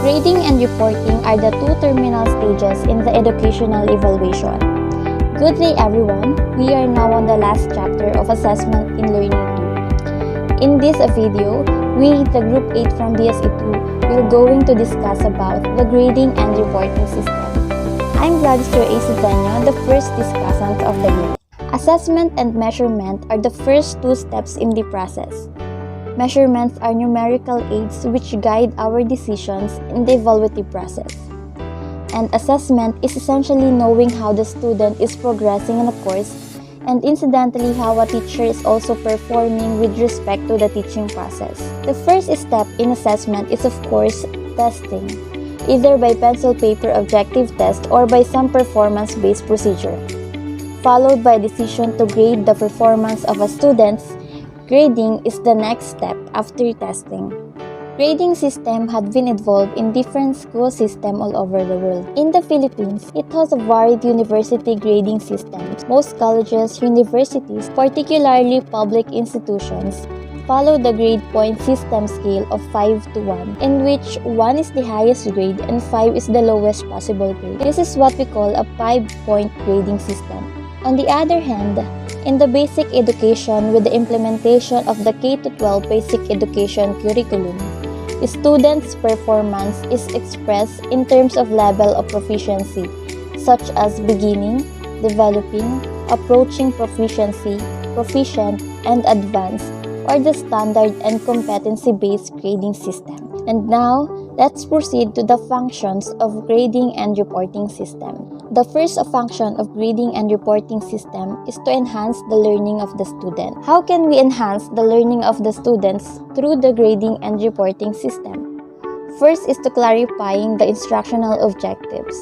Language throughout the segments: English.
Grading and reporting are the two terminal stages in the educational evaluation. Good day everyone, we are now on the last chapter of Assessment in Learning 2. In this video, we, the Group 8 from DSE2, will going to discuss about the grading and reporting system. I'm Vladimir A. Cedeno, the first discussant of the group. Assessment and measurement are the first two steps in the process. Measurements are numerical aids which guide our decisions in the evaluative process. And assessment is essentially knowing how the student is progressing in a course and incidentally how a teacher is also performing with respect to the teaching process. The first step in assessment is of course testing, either by pencil paper objective test or by some performance-based procedure, followed by decision to grade the performance of a student. Grading is the next step after testing. Grading system had been evolved in different school systems all over the world. In the Philippines, it has a varied university grading systems. Most colleges, universities, particularly public institutions, follow the grade point system scale of 5 to 1, in which 1 is the highest grade and 5 is the lowest possible grade. This is what we call a 5-point grading system. On the other hand, in the basic education with the implementation of the K-12 basic education curriculum, students' performance is expressed in terms of level of proficiency, such as beginning, developing, approaching proficiency, proficient, and advanced, or the standard and competency-based grading system. And now, let's proceed to the functions of grading and reporting system. The first function of grading and reporting system is to enhance the learning of the student. How can we enhance the learning of the students through the grading and reporting system? First is to clarifying the instructional objectives.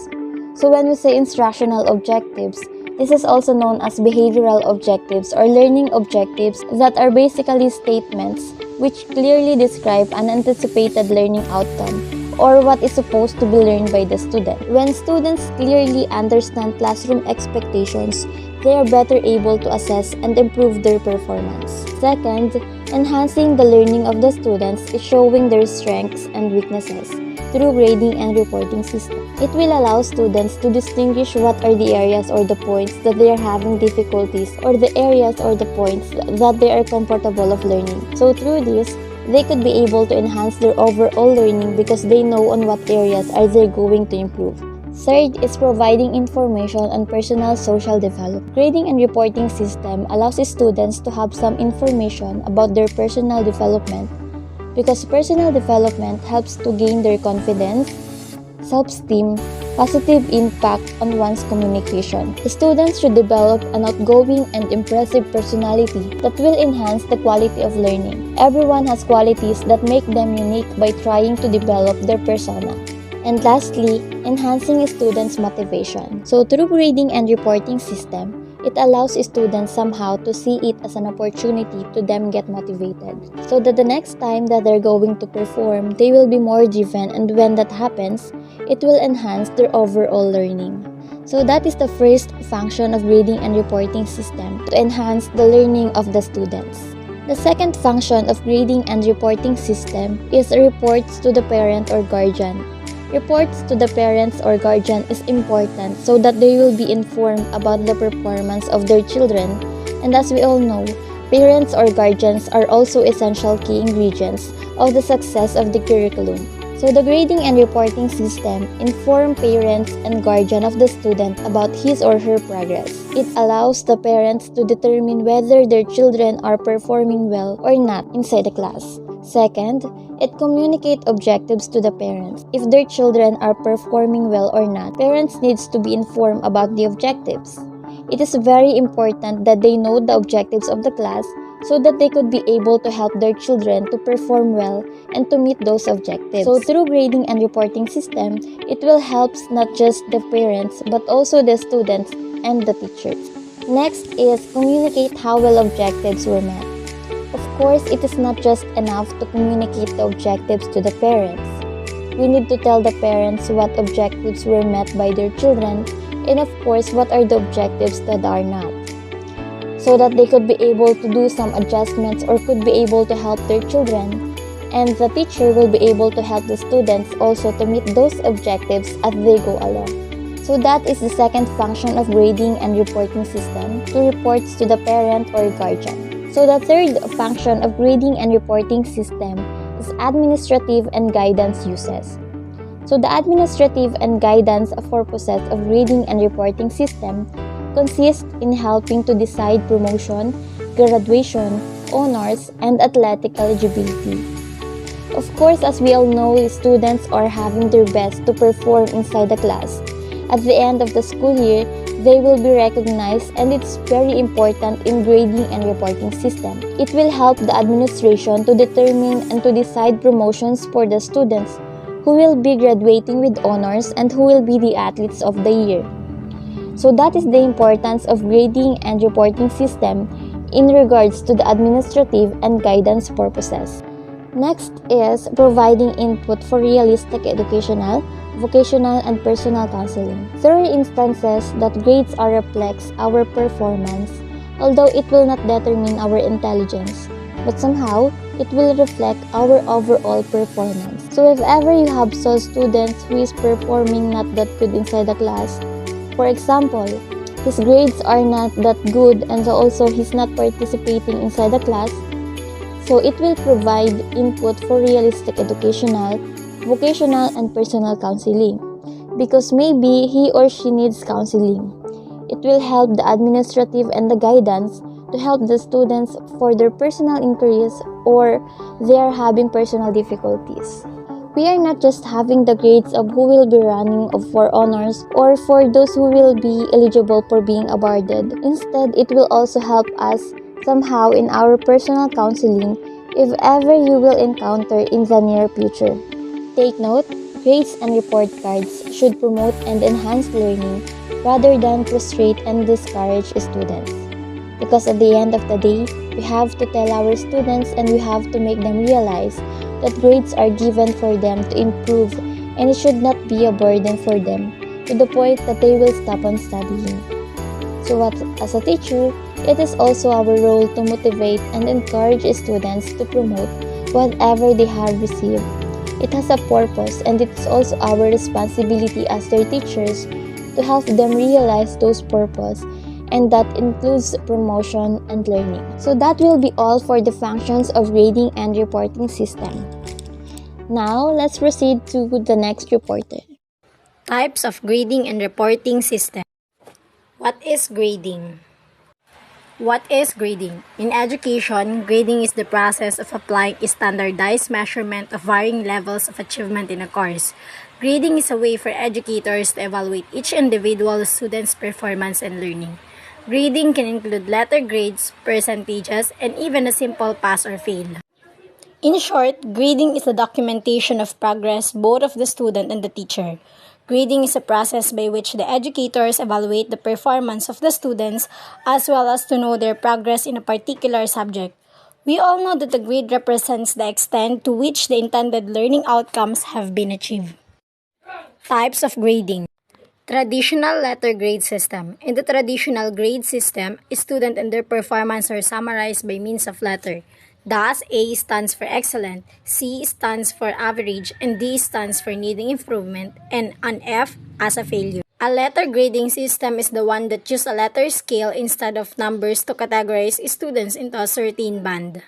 So when we say instructional objectives, this is also known as behavioral objectives or learning objectives that are basically statements which clearly describe an anticipated learning outcome or what is supposed to be learned by the student. When students clearly understand classroom expectations, they are better able to assess and improve their performance. Second, enhancing the learning of the students is showing their strengths and weaknesses through grading and reporting system. It will allow students to distinguish what are the areas or the points that they are having difficulties or the areas or the points that they are comfortable of learning. So through this, they could be able to enhance their overall learning because they know on what areas are they going to improve. Third is providing information on personal social development. Grading and reporting system allows students to have some information about their personal development because personal development helps to gain their confidence, self-esteem, positive impact on one's communication. The students should develop an outgoing and impressive personality that will enhance the quality of learning. Everyone has qualities that make them unique by trying to develop their persona. And lastly, enhancing students' motivation. So through grading and reporting system, it allows students somehow to see it as an opportunity to them get motivated so that the next time that they're going to perform, they will be more driven, and when that happens, it will enhance their overall learning. So that is the first function of grading and reporting system, to enhance the learning of the students. The second function of grading and reporting system is reports to the parent or guardian. Reports to the parents or guardian is important so that they will be informed about the performance of their children. And as we all know, parents or guardians are also essential key ingredients of the success of the curriculum. So the grading and reporting system inform parents and guardian of the student about his or her progress. It allows the parents to determine whether their children are performing well or not inside the class. Second, it communicates objectives to the parents. If their children are performing well or not, parents needs to be informed about the objectives. It is very important that they know the objectives of the class so that they could be able to help their children to perform well and to meet those objectives. So through grading and reporting system, it will help not just the parents but also the students and the teachers. Next is communicate how well objectives were met. Of course, it is not just enough to communicate the objectives to the parents. We need to tell the parents what objectives were met by their children and of course what are the objectives that are not, so that they could be able to do some adjustments or could be able to help their children and the teacher will be able to help the students also to meet those objectives as they go along. So that is the second function of grading and reporting system, to reports to the parent or guardian. So the third function of grading and reporting system is administrative and guidance uses. So the administrative and guidance purposes of grading and reporting system consist in helping to decide promotion, graduation, honors, and athletic eligibility. Of course, as we all know, students are having their best to perform inside the class. At the end of the school year, they will be recognized, and it's very important in grading and reporting system. It will help the administration to determine and to decide promotions for the students who will be graduating with honors and who will be the athletes of the year. So that is the importance of grading and reporting system in regards to the administrative and guidance purposes. Next is providing input for realistic educational, vocational, and personal counseling. There are instances that grades are reflects our performance, although it will not determine our intelligence, but somehow it will reflect our overall performance. So if ever you have saw students who is performing not that good inside the class, for example, his grades are not that good and so also he's not participating inside the class, so it will provide input for realistic educational, vocational, and personal counseling, because maybe he or she needs counseling. It will help the administrative and the guidance to help the students for their personal inquiries or they are having personal difficulties. We are not just having the grades of who will be running for honors or for those who will be eligible for being awarded. Instead, it will also help us somehow in our personal counseling if ever you will encounter in the near future. Take note, grades and report cards should promote and enhance learning rather than frustrate and discourage students. Because at the end of the day, we have to tell our students and we have to make them realize that grades are given for them to improve and it should not be a burden for them to the point that they will stop on studying. So as a teacher, it is also our role to motivate and encourage students to promote whatever they have received. It has a purpose and it is also our responsibility as their teachers to help them realize those purpose, and that includes promotion and learning. So that will be all for the functions of grading and reporting system. Now, let's proceed to the next reporter. Types of grading and reporting system. What is grading? What is grading? In education, grading is the process of applying a standardized measurement of varying levels of achievement in a course. Grading is a way for educators to evaluate each individual student's performance and learning. Grading can include letter grades, percentages, and even a simple pass or fail. In short, grading is the documentation of progress both of the student and the teacher. Grading is a process by which the educators evaluate the performance of the students as well as to know their progress in a particular subject. We all know that the grade represents the extent to which the intended learning outcomes have been achieved. Types of grading. Traditional letter grade system. In the traditional grade system, a student and their performance are summarized by means of letter. Thus, A stands for excellent, C stands for average, and D stands for needing improvement, and an F as a failure. A letter grading system is the one that uses a letter scale instead of numbers to categorize students into a certain band.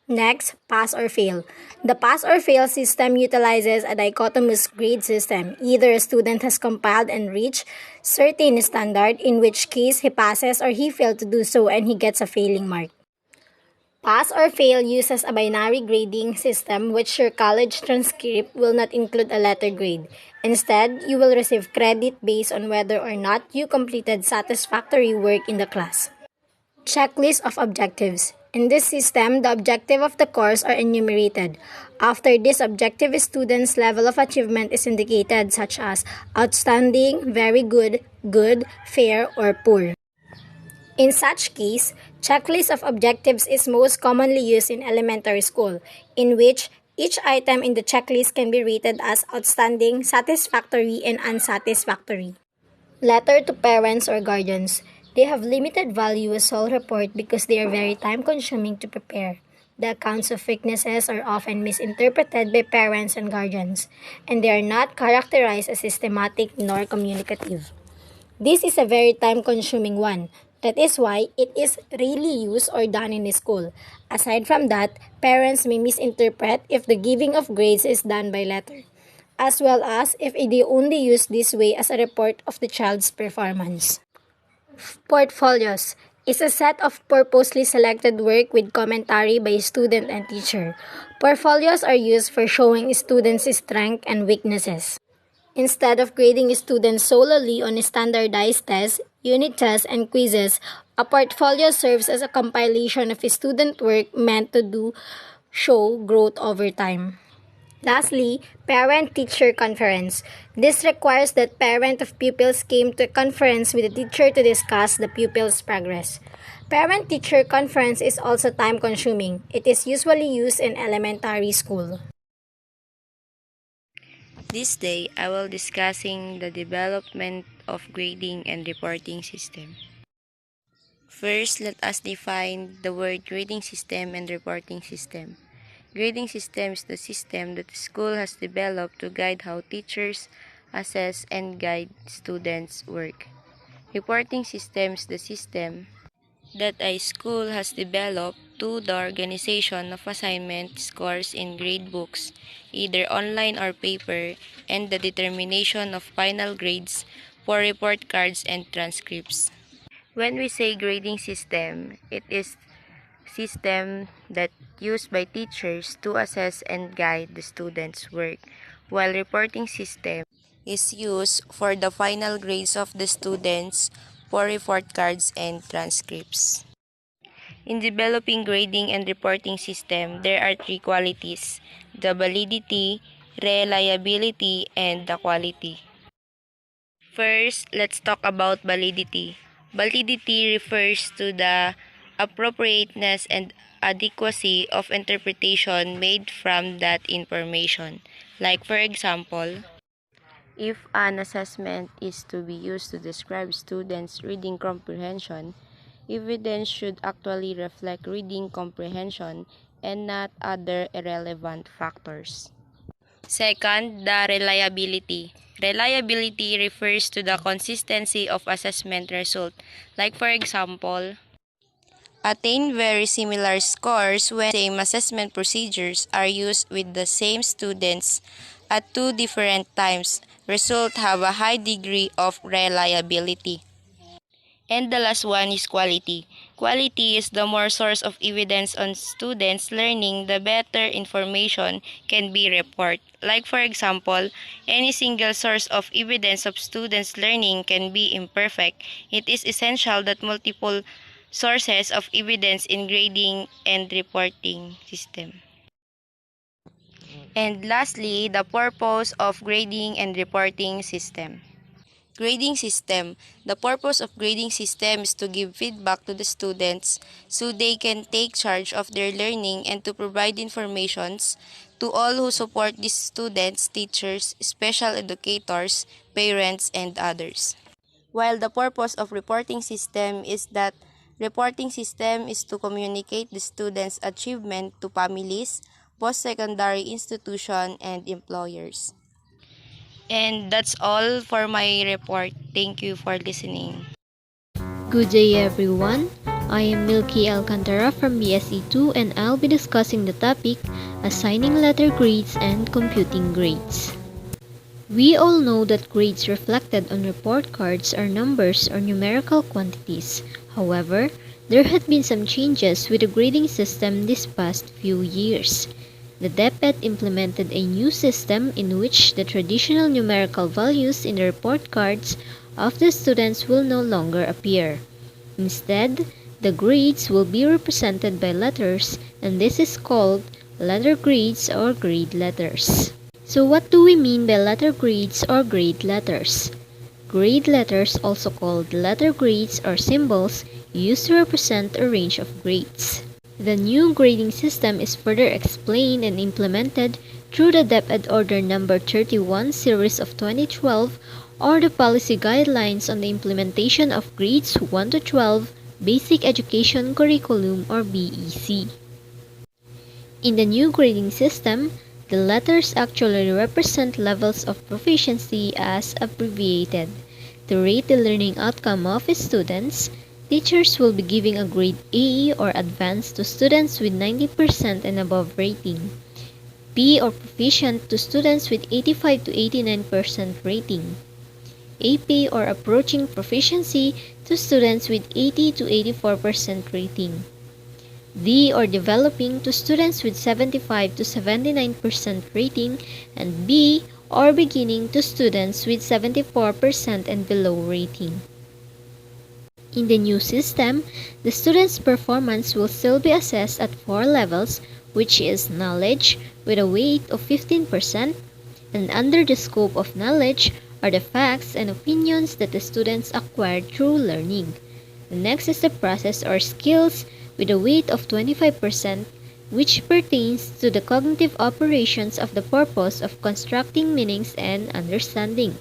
Next, pass or fail. The pass or fail system utilizes a dichotomous grade system. Either a student has compiled and reached certain standard, in which case he passes, or he failed to do so and he gets a failing mark. Pass or fail uses a binary grading system which your college transcript will not include a letter grade. Instead, you will receive credit based on whether or not you completed satisfactory work in the class. Checklist of objectives. In this system, the objective of the course are enumerated. After this objective, a student's level of achievement is indicated, such as outstanding, very good, good, fair, or poor. In such case, checklist of objectives is most commonly used in elementary school, in which each item in the checklist can be rated as outstanding, satisfactory, and unsatisfactory. Letter to parents or guardians. They have limited value as sole report because they are very time-consuming to prepare. The accounts of weaknesses are often misinterpreted by parents and guardians, and they are not characterized as systematic nor communicative. This is a very time-consuming one. That is why it is rarely used or done in school. Aside from that, parents may misinterpret if the giving of grades is done by letter, as well as if they only use this way as a report of the child's performance. Portfolios is a set of purposely selected work with commentary by student and teacher. Portfolios are used for showing students' strengths and weaknesses. Instead of grading students solely on standardized tests, unit tests, and quizzes, a portfolio serves as a compilation of student work meant to show growth over time. Lastly, parent-teacher conference. This requires that parent of pupils came to a conference with the teacher to discuss the pupil's progress. Parent-teacher conference is also time-consuming. It is usually used in elementary school. This day, I will discussing the development of grading and reporting system. First, let us define the word grading system and reporting system. Grading system is the system that the school has developed to guide how teachers assess and guide students' work. Reporting system is the system that a school has developed to the organization of assignment scores in grade books, either online or paper, and the determination of final grades for report cards and transcripts. When we say grading system, it is system that used by teachers to assess and guide the students' work, while reporting system is used for the final grades of the students for report cards and transcripts. In developing grading and reporting system, there are three qualities: the validity, reliability, and the quality. First, let's talk about validity. Validity refers to the appropriateness and adequacy of interpretation made from that information. Like for example, if an assessment is to be used to describe students' reading comprehension, evidence should actually reflect reading comprehension and not other irrelevant factors. Second, the reliability. Reliability refers to the consistency of assessment result. Like for example, attain very similar scores when same assessment procedures are used with the same students at two different times. Results have a high degree of reliability. And the last one is quality. Quality is the more source of evidence on students' learning, the better information can be reported. Like for example, any single source of evidence of students' learning can be imperfect. It is essential that multiple sources of evidence in grading and reporting system. And lastly, the purpose of grading and reporting system. Grading system. The purpose of grading system is to give feedback to the students so they can take charge of their learning and to provide informations to all who support these students, teachers, special educators, parents, and others. While the purpose of reporting system is that reporting system is to communicate the students' achievement to families, post-secondary institution, and employers. And that's all for my report. Thank you for listening. Good day everyone. I am Milky Alcantara from BSE2 and I'll be discussing the topic assigning letter grades and computing grades. We all know that grades reflected on report cards are numbers or numerical quantities. However, there had been some changes with the grading system this past few years. The DepEd implemented a new system in which the traditional numerical values in the report cards of the students will no longer appear. Instead, the grades will be represented by letters, and this is called letter grades or grade letters. So what do we mean by letter grades or grade letters? Grade letters, also called letter grades, are symbols used to represent a range of grades. The new grading system is further explained and implemented through the DepEd Order No. 31 Series of 2012 or the Policy Guidelines on the Implementation of Grades 1 to 12 Basic Education Curriculum or BEC. In the new grading system, the letters actually represent levels of proficiency as abbreviated. To rate the learning outcome of students, teachers will be giving a grade A or advanced to students with 90% and above rating, B or proficient to students with 85 to 89% rating, AP or approaching proficiency to students with 80 to 84% rating, D or developing to students with 75 to 79% rating, and B or beginning to students with 74% and below rating. In the new system, the student's performance will still be assessed at 4 levels, which is knowledge with a weight of 15%, and under the scope of knowledge are the facts and opinions that the students acquired through learning. The next is the process or skills with a weight of 25%, which pertains to the cognitive operations of the purpose of constructing meanings and understanding.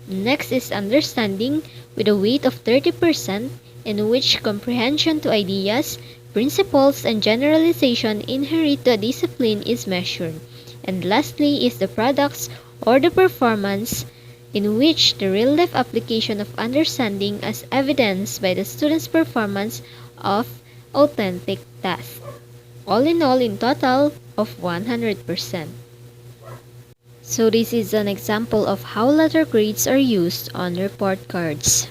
Next is understanding with a weight of 30%, in which comprehension to ideas, principles, and generalization inherent to a discipline is measured. And lastly is the products or the performance, in which the real-life application of understanding as evidenced by the student's performance of authentic tasks. All in all, in total of 100%. So this is an example of how letter grades are used on report cards.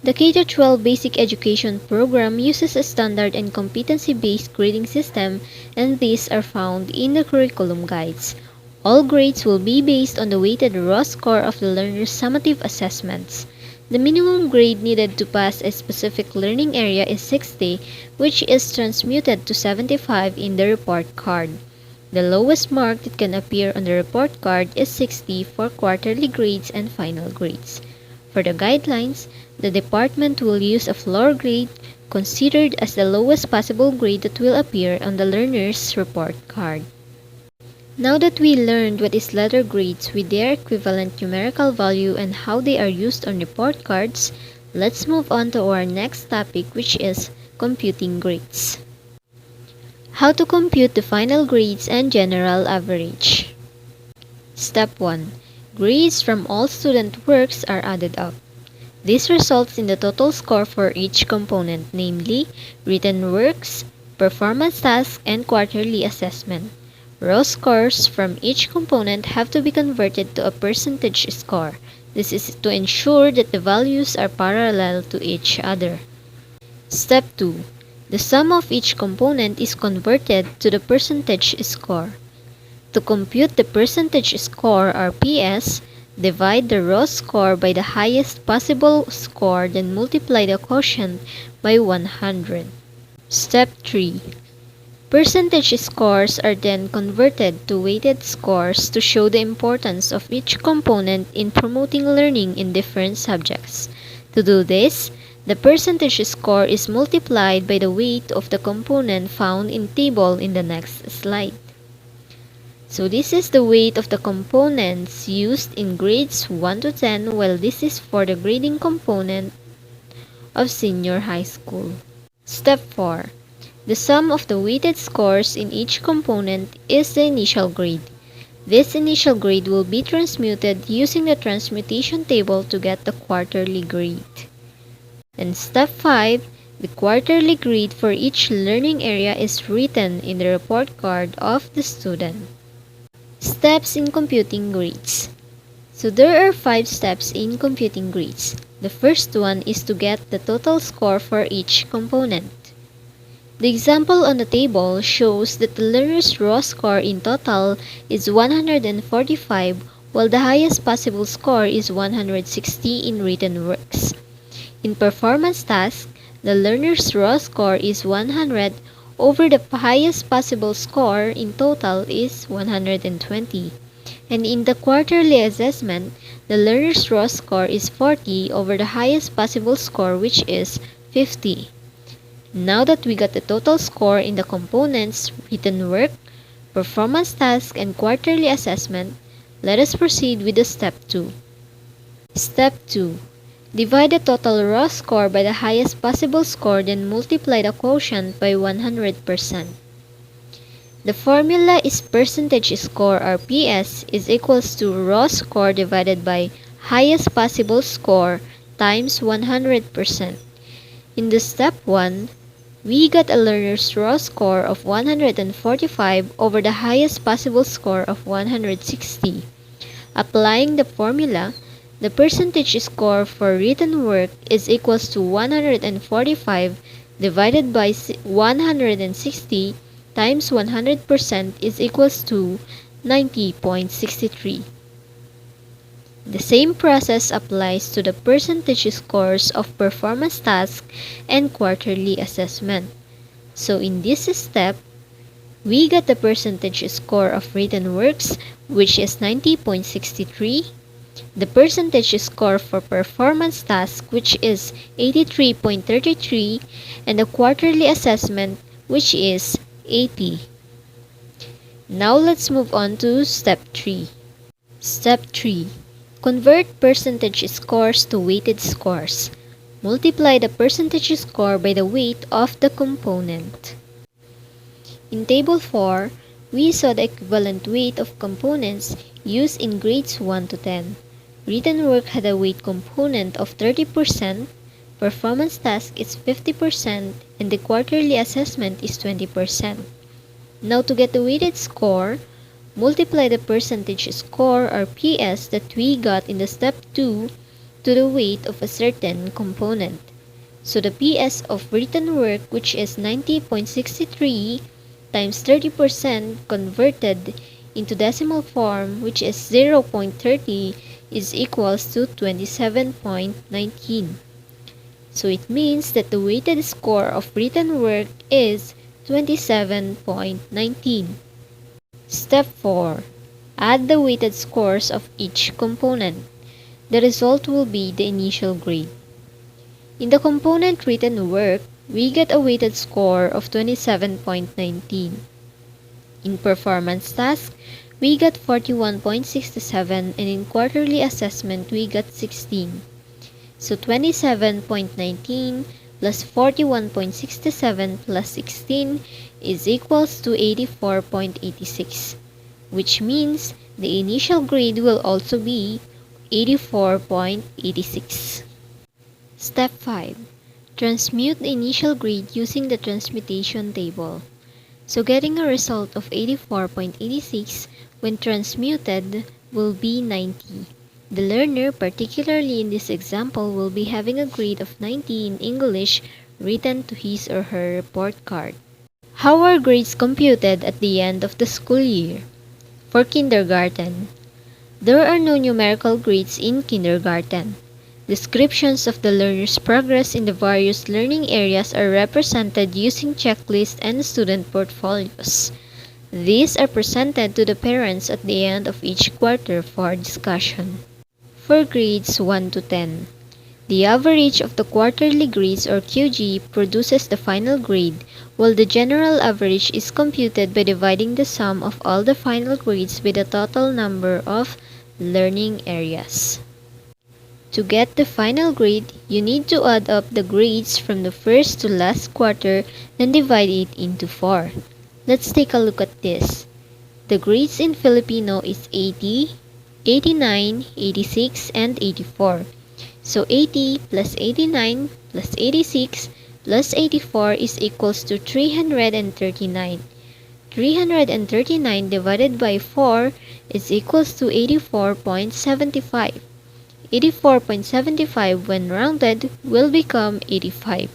The K-12 Basic Education Program uses a standard and competency-based grading system, and these are found in the curriculum guides. All grades will be based on the weighted raw score of the learner's summative assessments. The minimum grade needed to pass a specific learning area is 60, which is transmuted to 75 in the report card. The lowest mark that can appear on the report card is 60 for quarterly grades and final grades. For the guidelines, the department will use a floor grade considered as the lowest possible grade that will appear on the learner's report card. Now that we learned what is letter grades with their equivalent numerical value and how they are used on report cards, let's move on to our next topic, which is computing grades. How to compute the final grades and general average. Step 1. Grades from all student works are added up. This results in the total score for each component, namely written works, performance tasks, and quarterly assessment. Raw scores from each component have to be converted to a percentage score. This is to ensure that the values are parallel to each other. Step 2. The sum of each component is converted to the percentage score. To compute the percentage score or PS, divide the raw score by the highest possible score, then multiply the quotient by 100. Step 3. Percentage scores are then converted to weighted scores to show the importance of each component in promoting learning in different subjects. To do this, the percentage score is multiplied by the weight of the component found in table in the next slide. So this is the weight of the components used in grades 1 to 10, while this is for the grading component of senior high school. Step 4. The sum of the weighted scores in each component is the initial grade. This initial grade will be transmuted using the transmutation table to get the quarterly grade. And step 5, the quarterly grade for each learning area is written in the report card of the student. Steps in computing grades. So there are 5 steps in computing grades. The first one is to get the total score for each component. The example on the table shows that the learner's raw score in total is 145, while the highest possible score is 160 in written works. In performance tasks, the learner's raw score is 100 over the highest possible score in total is 120. And in the quarterly assessment, the learner's raw score is 40 over the highest possible score, which is 50. Now that we got the total score in the components written work, performance task, and quarterly assessment, let us proceed with the step 2. Step 2. Divide the total raw score by the highest possible score, then multiply the quotient by 100%. The formula is percentage score, or PS, is equals to raw score divided by highest possible score times 100%. In the step 1, we got a learner's raw score of 145 over the highest possible score of 160. Applying the formula, the percentage score for written work is equals to 145 divided by 160 times 100% is equals to 90.63. The same process applies to the percentage scores of performance tasks and quarterly assessment. So in this step, we got the percentage score of written works, which is 90.63, the percentage score for performance task, which is 83.33, and the quarterly assessment, which is 80. Now let's move on to step 3. Step 3. Convert percentage scores to weighted scores. Multiply the percentage score by the weight of the component. In Table 4, we saw the equivalent weight of components used in grades 1 to 10. Written work had a weight component of 30%, performance task is 50%, and the quarterly assessment is 20%. Now to get the weighted score, multiply the percentage score, or PS, that we got in the step 2 to the weight of a certain component. So the PS of written work, which is 90.63, times 30% converted into decimal form, which is 0.30, is equals to 27.19. So it means that the weighted score of written work is 27.19. Step 4. Add the weighted scores of each component. The result will be the initial grade. In the component written work, we get a weighted score of 27.19. In performance task, we got 41.67, and in quarterly assessment, we got 16. So 27.19 plus 41.67 plus 16 is equals to 84.86, which means the initial grade will also be 84.86. Step 5. Transmute the initial grade using the transmutation table. So getting a result of 84.86 when transmuted will be 90. The learner, particularly in this example, will be having a grade of 90 in English written to his or her report card. How are grades computed at the end of the school year? For kindergarten, there are no numerical grades in kindergarten. Descriptions of the learner's progress in the various learning areas are represented using checklists and student portfolios. These are presented to the parents at the end of each quarter for discussion. For grades 1 to 10, the average of the quarterly grades, or QG, produces the final grade, while the general average is computed by dividing the sum of all the final grades by the total number of learning areas. To get the final grade, you need to add up the grades from the first to last quarter, then divide it into 4. Let's take a look at this. The grades in Filipino is 80, 89, 86, and 84. So 80 plus 89 plus 86 plus 84 is equals to 339. 339 divided by 4 is equals to 84.75. 84.75 when rounded will become 85.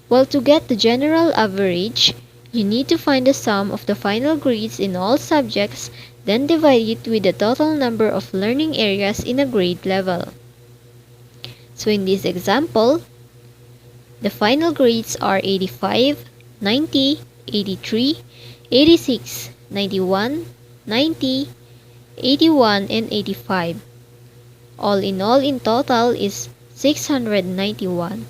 Well, to get the general average, you need to find the sum of the final grades in all subjects, then divide it with the total number of learning areas in a grade level. So in this example, the final grades are 85, 90, 83, 86, 91, 90, 81, and 85. All in total is 691.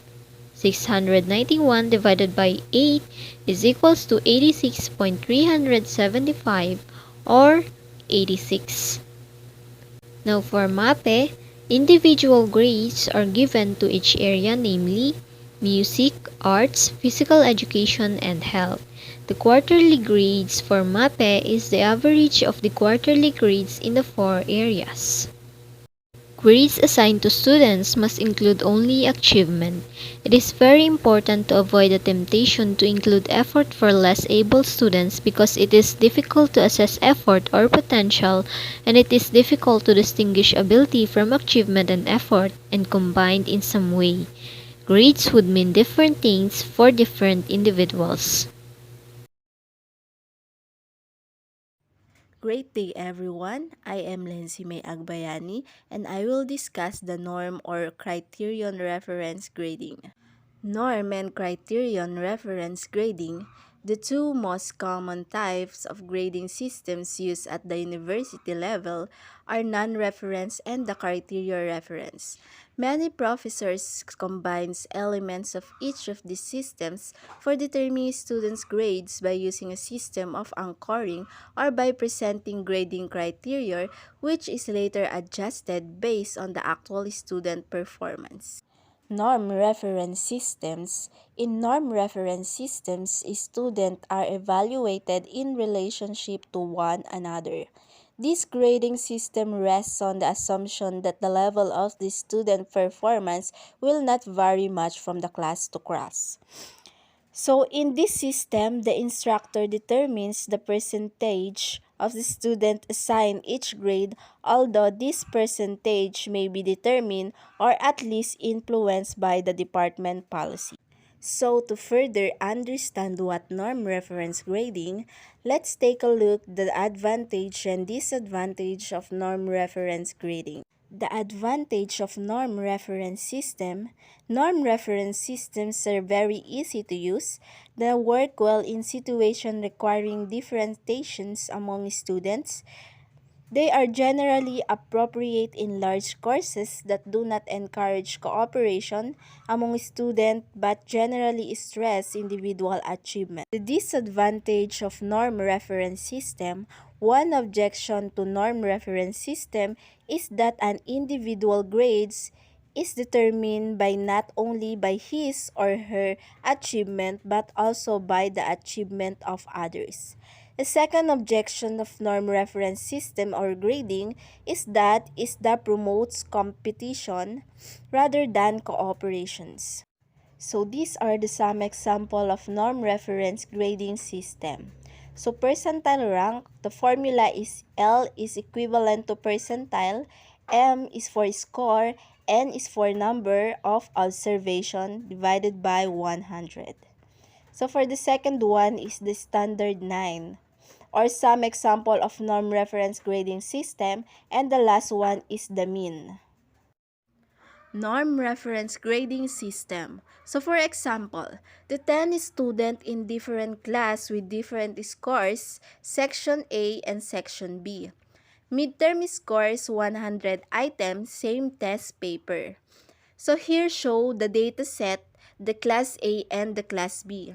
691 divided by 8 is equals to 86.375 or 86. Now for MAPE, Individual grades are given to each area, namely music, arts, physical education, and health. The quarterly grades for MAPE is the average of the quarterly grades in the four areas. Grades assigned to students must include only achievement. It is very important to avoid the temptation to include effort for less able students because it is difficult to assess effort or potential, and it is difficult to distinguish ability from achievement and effort and combined in some way. Grades would mean different things for different individuals. Great day everyone, I am Lency May Agbayani and I will discuss the norm or criterion reference grading. Norm and criterion reference grading, the two most common types of grading systems used at the university level, are non-reference and the criteria reference. Many professors combines elements of each of these systems for determining students' grades by using a system of anchoring or by presenting grading criteria which is later adjusted based on the actual student performance. Norm reference systems. In norm reference systems, students are evaluated in relationship to one another. This grading system rests on the assumption that the level of the student performance will not vary much from the class to class. So in this system, the instructor determines the percentage of the student assigned each grade, although this percentage may be determined or at least influenced by the department policy. So to further understand what norm reference grading, let's take a look at the advantage and disadvantage of norm reference grading. The advantage of norm reference systems are very easy to use. They work well in situations requiring differentiations among students. They are generally appropriate in large courses that do not encourage cooperation among students but generally stress individual achievement. The disadvantage of norm reference system. One objection to norm reference system is that an individual grades is determined by not only by his or her achievement but also by the achievement of others. A second objection of norm reference system or grading is that promotes competition rather than cooperations. So these are the some example of norm reference grading system. So percentile rank, the formula is L is equivalent to percentile, M is for score, N is for number of observation divided by 100. So for the second one is the standard 9 or some example of norm reference grading system, and the last one is the mean. Norm reference grading system. So for example, the 10 student in different class with different scores, section A and section B. Midterm scores 100 items, same test paper. So here show the data set, the class A and the class B.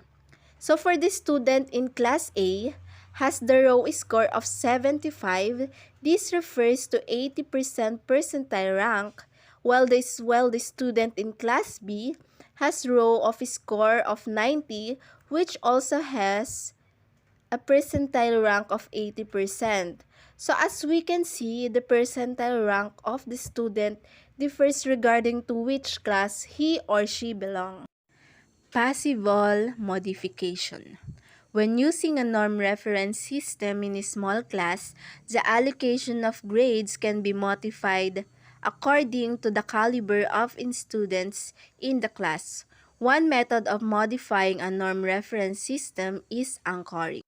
So for the student in class A has the row score of 75, this refers to 80% percentile rank, while the student in class B has row of score of 90, which also has a percentile rank of 80%. So as we can see, the percentile rank of the student differs regarding to which class he or she belongs. Possible modification. When using a norm reference system in a small class, the allocation of grades can be modified according to the caliber of students in the class. One method of modifying a norm reference system is anchoring.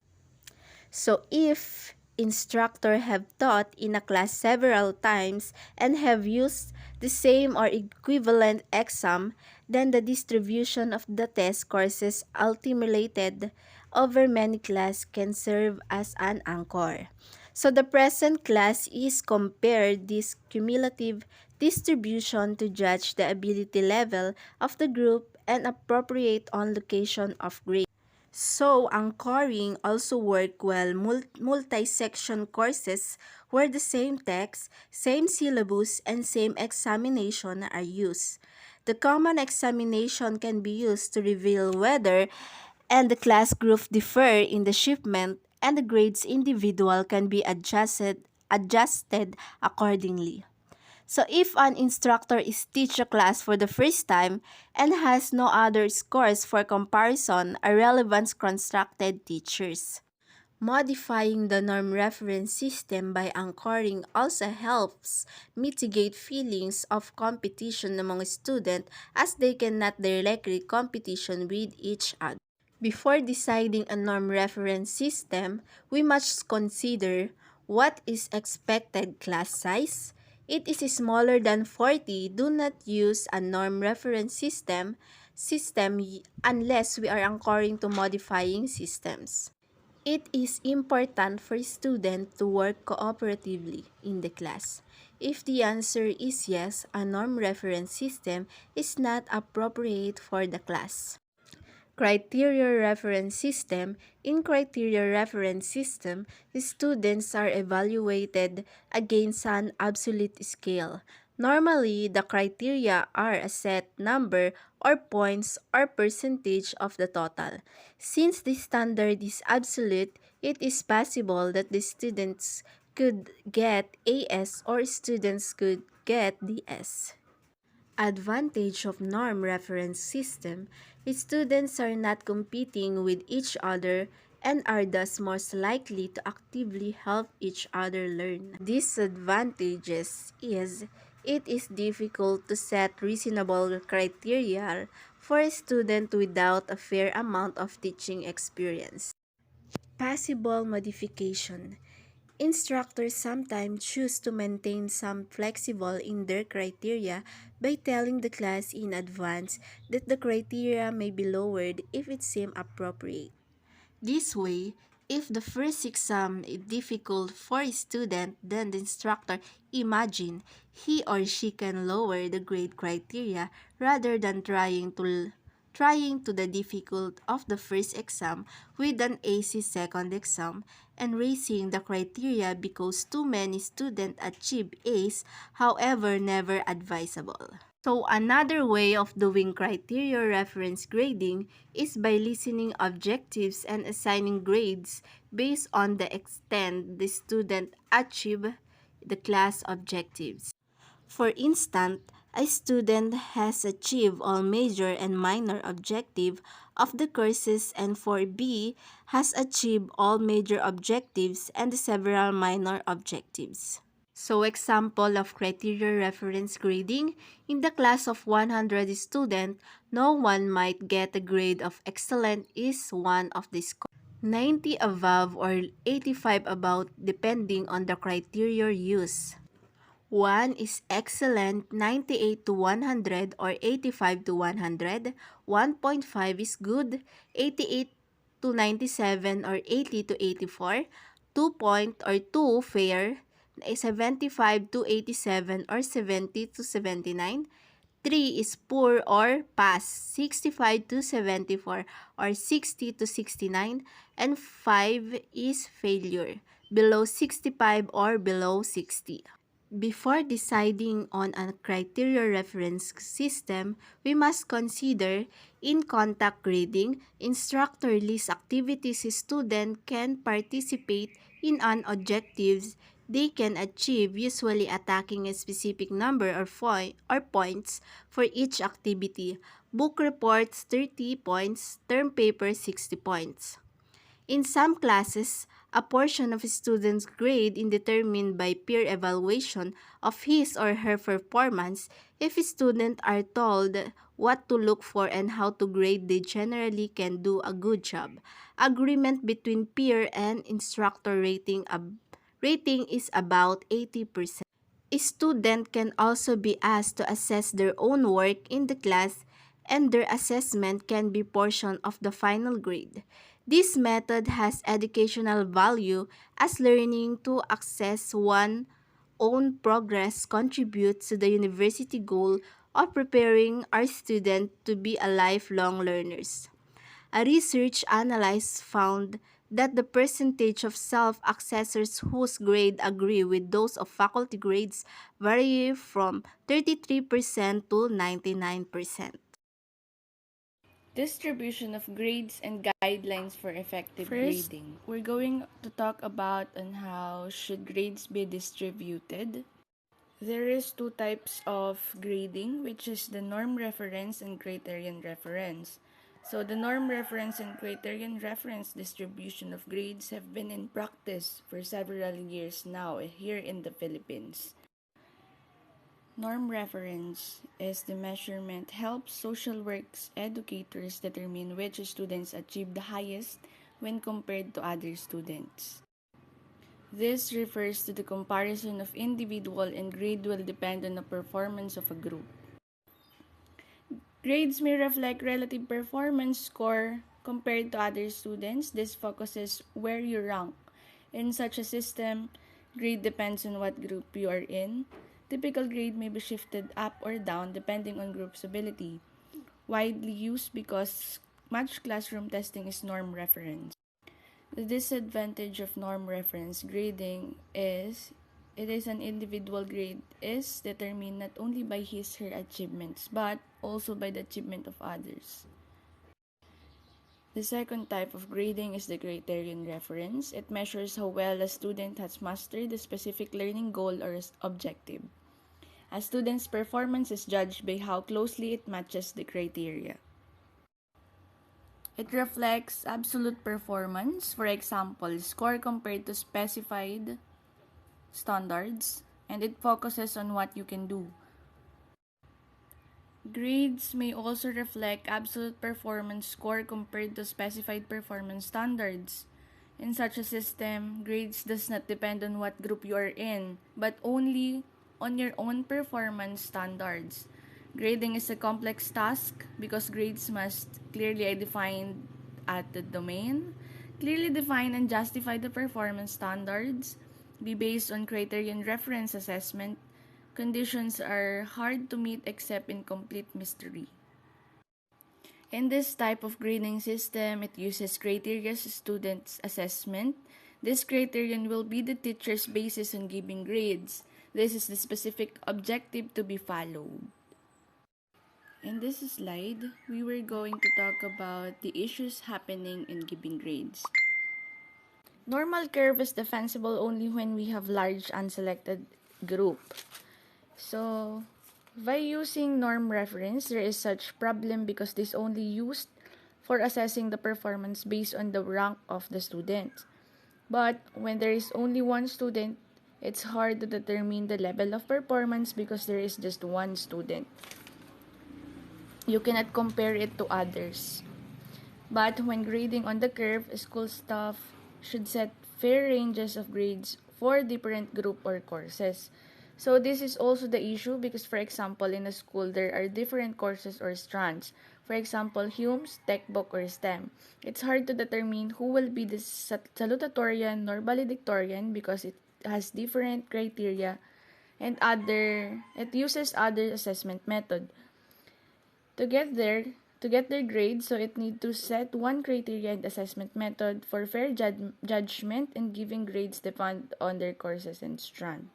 So if instructor have taught in a class several times and have used the same or equivalent exam, then the distribution of the test courses accumulated over many classes can serve as an anchor. So the present class is compared this cumulative distribution to judge the ability level of the group and appropriate on location of grade. So, anchoring also work well multi-section courses where the same text, same syllabus, and same examination are used. The common examination can be used to reveal whether and the class group differ in the shipment and the grades individual can be adjusted accordingly. So if an instructor is teach a class for the first time and has no other scores for comparison are relevant constructed teachers. Modifying the norm reference system by anchoring also helps mitigate feelings of competition among students as they cannot directly competition with each other. Before deciding a norm reference system, we must consider what is expected class size. It is smaller than 40. Do not use a norm reference system unless we are anchoring to modifying systems. It is important for students to work cooperatively in the class. If the answer is yes, a norm reference system is not appropriate for the class. Criteria-Referenced system. In Criteria-Referenced system, the students are evaluated against an absolute scale. Normally, the criteria are a set number or points or percentage of the total. Since the standard is absolute, it is possible that the students could get AS or students could get DS. Advantage of norm reference system is students are not competing with each other and are thus most likely to actively help each other learn. Disadvantages is it is difficult to set reasonable criteria for a student without a fair amount of teaching experience. Possible modification. Instructors sometimes choose to maintain some flexible in their criteria by telling the class in advance that the criteria may be lowered if it seems appropriate. This way, if the first exam is difficult for a student, then the instructor imagine he or she can lower the grade criteria rather than trying to the difficult of the first exam with an AC second exam and raising the criteria because too many students achieve A's, however never advisable. So another way of doing criteria reference grading is by listening objectives and assigning grades based on the extent the student achieve the class objectives. For instance, a student has achieved all major and minor objectives of the courses and for B has achieved all major objectives and several minor objectives. So example of criteria reference grading, in the class of 100 students, no one might get a grade of excellent is one of the scores. 90 above or 85 about depending on the criteria used. 1 is excellent, 98 to 100 or 85 to 100. 1.5 is good, 88 to 97 or 80 to 84. 2 point or 2 fair, 75 to 87 or 70 to 79. 3 is poor or pass, 65 to 74 or 60 to 69. And 5 is failure, below 65 or below 60. Before deciding on a criteria reference system, we must consider in-contact grading. Instructor list activities student can participate in on objectives they can achieve, usually attacking a specific number or points for each activity. Book reports 30 points, term paper 60 points. In some classes, a portion of a student's grade is determined by peer evaluation of his or her performance. If students are told what to look for and how to grade, they generally can do a good job. Agreement between peer and instructor rating is about 80%. A student can also be asked to assess their own work in the class and their assessment can be portion of the final grade. This method has educational value as learning to assess one's own progress contributes to the university goal of preparing our students to be a lifelong learners. A research analysis found that the percentage of self-assessors whose grade agree with those of faculty grades vary from 33% to 99%. Distribution of grades and guidelines for effective First, grading. we're going to talk about on how should grades be distributed. There is two types of grading, which is the norm reference and criterion reference. So the norm reference and criterion reference distribution of grades have been in practice for several years now here in the Philippines. Norm reference is the measurement helps social works educators determine which students achieve the highest when compared to other students. This refers to the comparison of individual, and grade will depend on the performance of a group. Grades may reflect relative performance score compared to other students. This focuses where you rank. In such a system, grade depends on what group you are in. Typical grade may be shifted up or down depending on group's ability. Widely used because much classroom testing is norm reference. The disadvantage of norm reference grading is it is an individual grade is determined not only by his/her achievements but also by the achievement of others. The second type of grading is the criterion reference. It measures how well a student has mastered a specific learning goal or objective. A student's performance is judged by how closely it matches the criteria. It reflects absolute performance, for example, score compared to specified standards, and it focuses on what you can do. Grades may also reflect absolute performance score compared to specified performance standards. In such a system, grades does not depend on what group you are in, but only on your own performance standards. Grading is a complex task because grades must clearly define at the domain, clearly define and justify the performance standards, be based on criterion reference assessment. Conditions are hard to meet except in complete mystery. In this type of grading system, it uses criteria students' assessment. This criterion will be the teacher's basis on giving grades. This is the specific objective to be followed. In this slide, we were going to talk about the issues happening in giving grades. Normal curve is defensible only when we have large unselected group. So, by using norm reference, there is such problem because this only used for assessing the performance based on the rank of the student. But when there is only one student, it's hard to determine the level of performance because there is just one student. You cannot compare it to others. But when grading on the curve, school staff should set fair ranges of grades for different group or courses. So this is also the issue because, for example, in a school, there are different courses or strands. For example, HUMS, textbook, or STEM. It's hard to determine who will be the salutatorian or valedictorian because it has different criteria and it uses other assessment method. To get their grade, so it need to set one criteria and assessment method for fair judgment and giving grades depend on their courses and strand.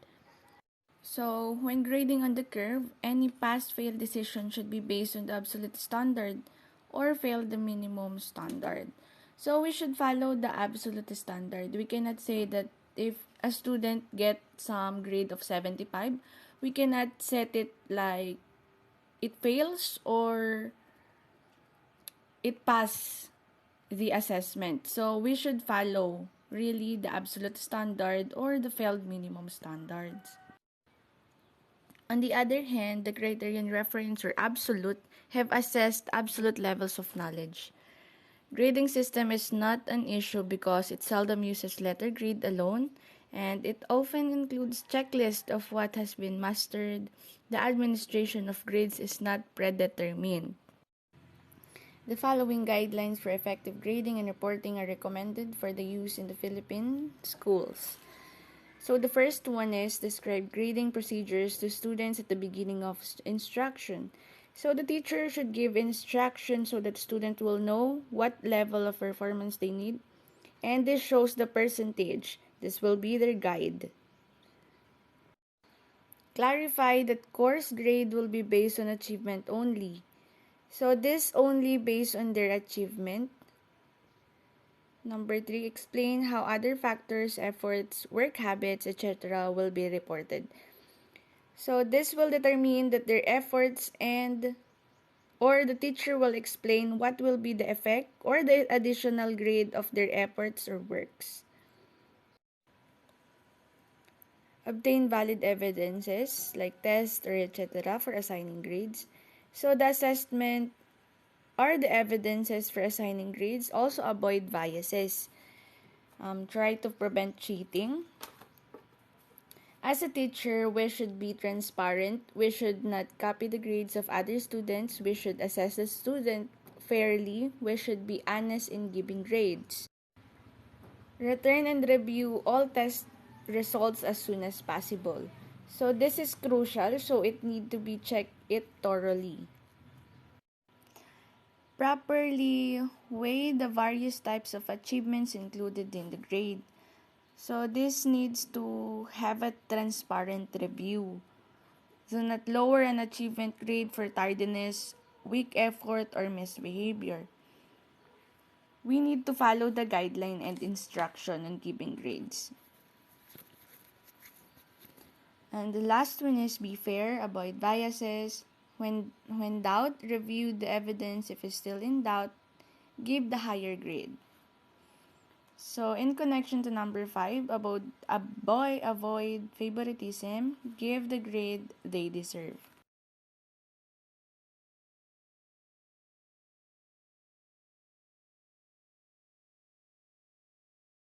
So, when grading on the curve, any pass-fail decision should be based on the absolute standard or fail the minimum standard. So, we should follow the absolute standard. We cannot say that if a student gets some grade of 75, we cannot set it like it fails or it pass the assessment. So we should follow really the absolute standard or the failed minimum standards. On the other hand, the criterion reference or absolute have assessed absolute levels of knowledge. Grading system is not an issue because it seldom uses letter grade alone, and it often includes checklist of what has been mastered. The administration of grades is not predetermined. The following guidelines for effective grading and reporting are recommended for the use in the Philippine schools. So the first one is describe grading procedures to students at the beginning of instruction. So the teacher should give instructions so that student will know what level of performance they need. And this shows the percentage. This will be their guide. Clarify that course grade will be based on achievement only. So this only based on their achievement. Number 3, explain how other factors, efforts, work habits, etc. will be reported. So this will determine that their efforts or the teacher will explain what will be the effect or the additional grade of their efforts or works. Obtain valid evidences like tests or etc. for assigning grades. So the assessment or the evidences for assigning grades. Also avoid biases. Try to prevent cheating. As a teacher, we should be transparent. We should not copy the grades of other students. We should assess the student fairly. We should be honest in giving grades. Return and review all test results as soon as possible. So this is crucial, so it need to be checked it thoroughly. Properly weigh the various types of achievements included in the grade. So this needs to have a transparent review. Do not lower an achievement grade for tardiness, weak effort, or misbehavior. We need to follow the guideline and instruction on giving grades. And the last one is be fair, avoid biases. When doubt, review the evidence. If it's still in doubt, give the higher grade. So in connection to number 5, avoid favoritism, give the grade they deserve.